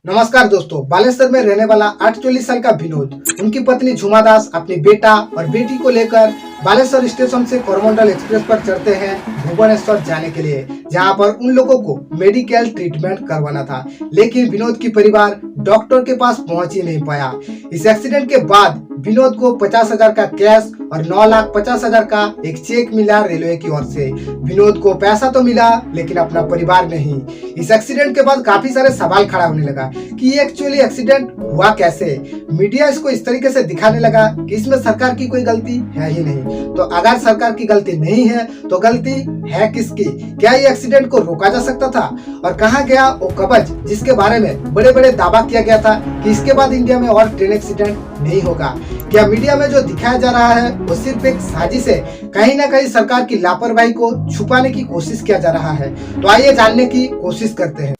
नमस्कार दोस्तों, बालेश्वर में रहने वाला 48 साल का विनोद, उनकी पत्नी झुमा दास अपनी बेटा और बेटी को लेकर बालेश्वर स्टेशन से कोरोमंडल एक्सप्रेस पर चढ़ते हैं भुवनेश्वर जाने के लिए, जहां पर उन लोगों को मेडिकल ट्रीटमेंट करवाना था। लेकिन विनोद की परिवार डॉक्टर के पास पहुंच ही नहीं पाया। इस एक्सीडेंट के बाद विनोद को 50,000 का कैश और 9,50,000 का एक चेक मिला रेलवे की ओर से। विनोद को पैसा तो मिला लेकिन अपना परिवार नहीं। इस एक्सीडेंट के बाद काफी सारे सवाल खड़ा होने लगा कि ये एक्चुअली एक्सीडेंट हुआ कैसे। मीडिया इसको इस तरीके से दिखाने लगा कि इसमें सरकार की कोई गलती है ही नहीं। तो अगर सरकार की गलती नहीं है तो गलती है किसकी? क्या ये एक्सीडेंट को रोका जा सकता था? और कहाँ गया वो कवच जिसके बारे में बड़े बड़े दावा किया गया था कि इसके बाद इंडिया में और ट्रेन एक्सीडेंट नहीं होगा? क्या मीडिया में जो दिखाया जा रहा है वो सिर्फ एक साजिश है? कहीं ना कहीं सरकार की लापरवाही को छुपाने की कोशिश किया जा रहा है। तो आइए जानने की कोशिश करते हैं।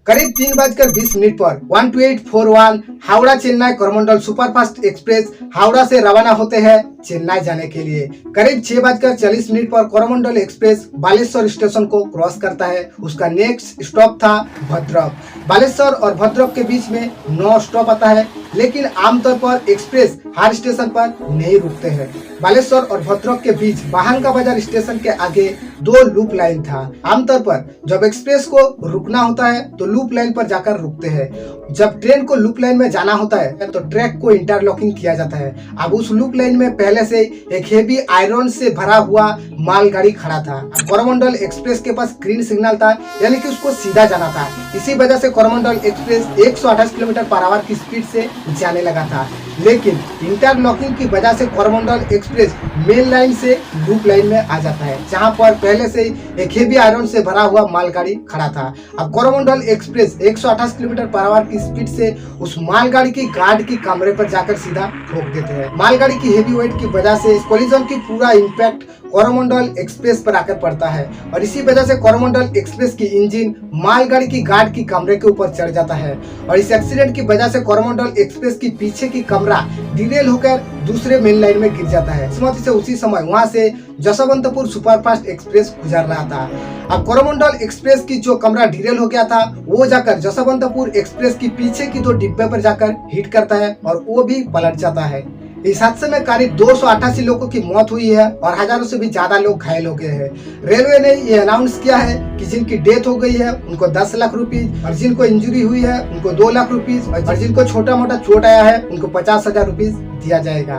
करीब 3:20 पर 12841 हावड़ा चेन्नई कोरोमंडल सुपरफास्ट एक्सप्रेस हावड़ा से रवाना होते हैं चेन्नई जाने के लिए। करीब 6:40 पर कोरोमंडल एक्सप्रेस बालेश्वर स्टेशन को क्रॉस करता है। उसका नेक्स्ट स्टॉप था भद्रक। बालेश्वर और भद्रक के बीच में 9 स्टॉप आता है, लेकिन आमतौर पर एक्सप्रेस हर स्टेशन पर नहीं रुकते हैं। बालेश्वर और भद्रक के बीच बाहन का बाजार स्टेशन के आगे 2 लूप लाइन था। आमतौर पर जब एक्सप्रेस को रुकना होता है तो लूप लाइन पर जाकर रुकते हैं। जब ट्रेन को लूप लाइन में जाना होता है तो ट्रैक को इंटरलॉकिंग किया जाता है। अब उस लूप लाइन में पहले से एक हेवी आयरन से भरा हुआ मालगाड़ी खड़ा था। कोरोमंडल एक्सप्रेस के पास ग्रीन सिग्नल था, यानी कि उसको सीधा जाना था। इसी वजह से कोरोमंडल एक्सप्रेस 128 किलोमीटर/आवर की स्पीड से जाने लगा था। लेकिन इंटरलॉकिंग की वजह से कोरोमंडल एक्सप्रेस मेन लाइन से लूप लाइन में आ जाता है, जहां पर पहले से एक हेवी आयरन से भरा हुआ मालगाड़ी खड़ा था। अब कोरोमंडल एक्सप्रेस 128 किलोमीटर/आवर की स्पीड से उस मालगाड़ी की गार्ड की कमरे पर जाकर सीधा ठोक देते हैं। मालगाड़ी की हेवी वेट की वजह से कोलिजन की पूरा इम्पैक्ट कोरोमंडल एक्सप्रेस पर आकर पड़ता है और इसी वजह से कोरोमंडल एक्सप्रेस की इंजन मालगाड़ी की गार्ड की कमरे के ऊपर चढ़ जाता है। और इस एक्सीडेंट की वजह से कोरोमंडल एक्सप्रेस की पीछे की कमरा डिरेल होकर दूसरे मेन लाइन में गिर जाता है। किस्मत से उसी समय वहां से जसवंतपुर सुपरफास्ट एक्सप्रेस गुजर रहा था। अब कोरोमंडल एक्सप्रेस की जो कमरा डिरेल हो गया था वो जाकर जसवंतपुर एक्सप्रेस की पीछे की 2 डिब्बे पर जाकर हिट करता है और वो भी पलट जाता है। इस हादसे में करीब 288 लोगों की मौत हुई है और हजारों से भी ज्यादा लोग घायल हो गए हैं। रेलवे ने ये अनाउंस किया है कि जिनकी डेथ हो गई है उनको 10 लाख रुपीज, और जिनको इंजरी हुई है उनको 2 लाख रुपीज, और जिनको छोटा मोटा चोट आया है उनको 50,000 रुपीज दिया जाएगा।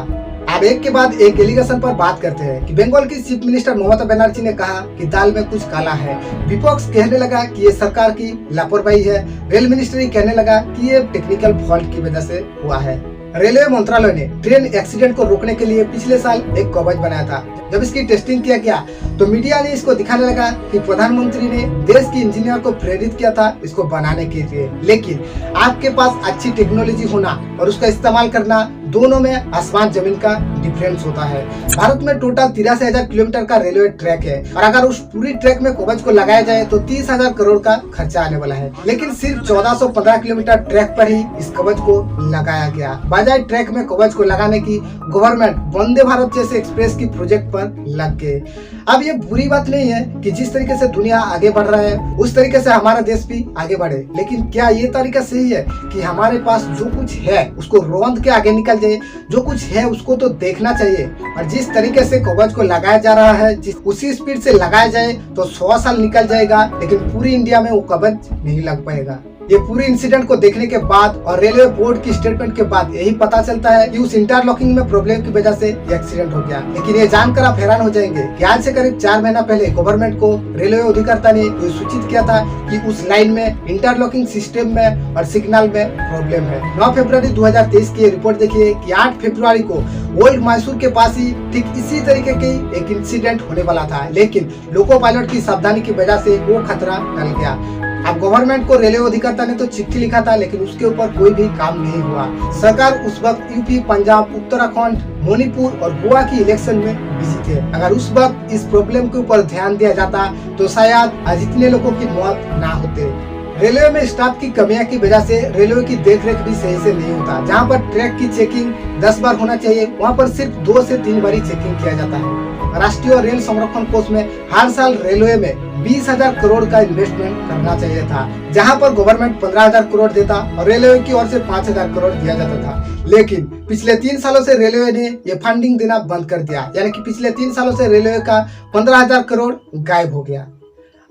अब एक के बाद एक एलिगेशन पर बात करते हैं कि बंगाल की चीफ मिनिस्टर ममता बनर्जी ने कहा कि दाल में कुछ काला है। विपक्ष कहने लगा कि ये सरकार की लापरवाही है। रेल मिनिस्ट्री कहने लगा कि ये टेक्निकल फॉल्ट की वजह से हुआ है। रेलवे मंत्रालय ने ट्रेन एक्सीडेंट को रोकने के लिए पिछले साल एक कवच बनाया था। जब इसकी टेस्टिंग किया गया तो मीडिया ने इसको दिखाने लगा कि प्रधानमंत्री ने देश की इंजीनियर को प्रेरित किया था इसको बनाने के लिए। लेकिन आपके पास अच्छी टेक्नोलॉजी होना और उसका इस्तेमाल करना, दोनों में आसमान जमीन का डिफरेंस होता है। भारत में टोटल 83,000 किलोमीटर का रेलवे ट्रैक है और अगर उस पूरी ट्रैक में कवच को लगाया जाए तो 30,000 करोड़ का खर्चा आने वाला है। लेकिन सिर्फ 1415 किलोमीटर ट्रैक पर ही इस कवच को लगाया गया। बजाय ट्रैक में कवच को लगाने की गवर्नमेंट वंदे भारत जैसे एक्सप्रेस की प्रोजेक्ट पर लग गए। अब ये बुरी बात नहीं है कि जिस तरीके से दुनिया आगे बढ़ रहा है उस तरीके से हमारा देश भी आगे बढ़े, लेकिन क्या ये तरीका सही है कि हमारे पास जो कुछ है उसको रौंद के आगे निकल जाए? जो कुछ है उसको तो देखना चाहिए। और जिस तरीके से कवच को लगाया जा रहा है, उसी स्पीड से लगाया जाए तो 100 साल निकल जाएगा, लेकिन पूरी इंडिया में वो कवच नहीं लग पाएगा। ये पूरी इंसिडेंट को देखने के बाद और रेलवे बोर्ड की स्टेटमेंट के बाद यही पता चलता है कि उस इंटरलॉकिंग में प्रॉब्लम की वजह से ये एक्सीडेंट हो गया। लेकिन ये जानकर आप हैरान हो जाएंगे कि आज से करीब 4 महीना पहले गवर्नमेंट को रेलवे अधिकर्ता ने सूचित किया था कि उस लाइन में इंटरलॉकिंग सिस्टम में और सिग्नल में प्रॉब्लम है। 9 फरवरी 2023 की रिपोर्ट देखिए कि 8 फरवरी को ओल्ड मैसूर के पास ही ठीक इसी तरीके की एक इंसिडेंट होने वाला था, लेकिन लोको पायलट की सावधानी की वजह से वो खतरा टल गया। अब गवर्नमेंट को रेलवे अधिकर्ता ने तो चिट्ठी लिखा था, लेकिन उसके ऊपर कोई भी काम नहीं हुआ। सरकार उस वक्त यूपी, पंजाब, उत्तराखंड, मणिपुर और गोवा की इलेक्शन में बिजी थे। अगर उस वक्त इस प्रॉब्लम के ऊपर ध्यान दिया जाता तो शायद आज इतने लोगों की मौत ना होते। रेलवे में स्टाफ की कमियां की वजह से रेलवे की देखरेख भी सही से नहीं होता। जहां पर ट्रैक की चेकिंग 10 बार होना चाहिए, वहां पर सिर्फ 2 से 3 बार ही चेकिंग किया जाता है। राष्ट्रीय रेल संरक्षण कोष में हर साल रेलवे में 20,000 करोड़ का इन्वेस्टमेंट करना चाहिए था, जहां पर गवर्नमेंट 15,000 करोड़ देता और रेलवे की ओर से 5,000 करोड़ दिया जाता था। लेकिन पिछले 3 सालों से रेलवे ने ये फंडिंग देना बंद कर दिया, यानी कि पिछले 3 सालों से रेलवे का 15,000 करोड़ गायब हो गया।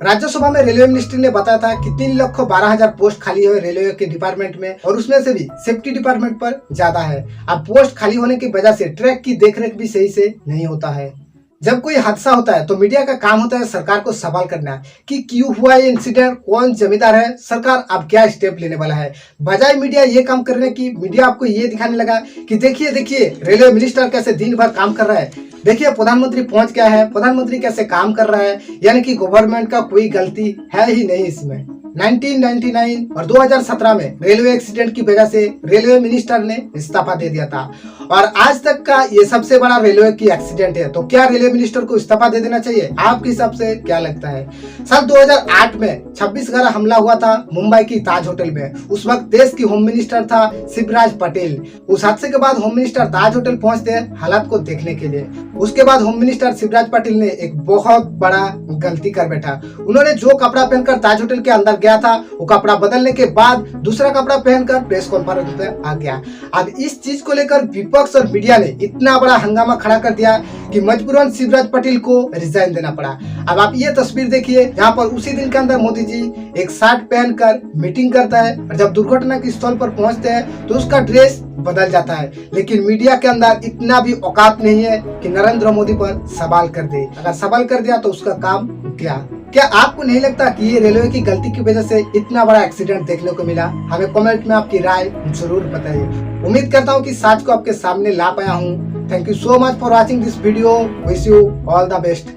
राज्यसभा में रेलवे मिनिस्ट्री ने बताया था कि 3,12,000 पोस्ट खाली है रेलवे के डिपार्टमेंट में, और उसमें से भी सेफ्टी डिपार्टमेंट पर ज्यादा है। अब पोस्ट खाली होने की वजह से ट्रैक की देखरेख भी सही से नहीं होता है। जब कोई हादसा होता है तो मीडिया का काम होता है सरकार को सवाल करना कि क्यों हुआ ये इंसिडेंट, कौन जिम्मेदार है, सरकार अब क्या स्टेप लेने वाला है। बजाय मीडिया ये काम करने की, मीडिया आपको ये दिखाने लगा कि देखिए रेलवे मिनिस्टर कैसे दिन भर काम कर रहा है, देखिए प्रधानमंत्री पहुंच गया है, प्रधानमंत्री कैसे काम कर रहा है, यानी कि गवर्नमेंट का कोई गलती है ही नहीं इसमें। 1999 और 2017 में रेलवे एक्सीडेंट की वजह से रेलवे मिनिस्टर ने इस्तीफा दे दिया था, और आज तक का ये सबसे बड़ा रेलवे की एक्सीडेंट है। तो क्या रेलवे मिनिस्टर को इस्तीफा दे देना चाहिए? आपके हिसाब से क्या लगता है? साल 2008 में 26 घर हमला हुआ था मुंबई की ताज होटल में। उस वक्त देश की होम मिनिस्टर था शिवराज पटेल। उस हादसे के बाद होम मिनिस्टर ताज होटल पहुंचते हैं हालात को देखने के लिए। उसके बाद होम मिनिस्टर शिवराज पटेल ने एक बहुत बड़ा गलती कर बैठा। उन्होंने जो कपड़ा पहनकर ताज होटल के अंदर गया था, वो कपड़ा बदलने के बाद दूसरा कपड़ा पहनकर प्रेस कॉन्फ्रेंस पे आ गया। अब इस चीज को लेकर विपक्ष और मीडिया ने इतना बड़ा हंगामा खड़ा कर दिया कि मजबूरन शिवराज पटेल को रिजाइन देना पड़ा। अब आप ये तस्वीर देखिए, जहाँ पर उसी दिन के अंदर मोदी जी एक शर्ट पहनकर मीटिंग करता है, और जब दुर्घटना के स्थल पर पहुंचते हैं तो उसका ड्रेस बदल जाता है। लेकिन मीडिया के अंदर इतना भी औकात नहीं है कि नरेंद्र मोदी पर सवाल कर दे। अगर सवाल कर दिया तो उसका काम क्या आपको नहीं लगता कि ये रेलवे की गलती की वजह से इतना बड़ा एक्सीडेंट देखने को मिला? हमें कमेंट में आपकी राय जरूर बताइए। उम्मीद करता हूँ कि सच को आपके सामने ला पाया हूँ। Thank you so much for watching this video. Wish you all the best.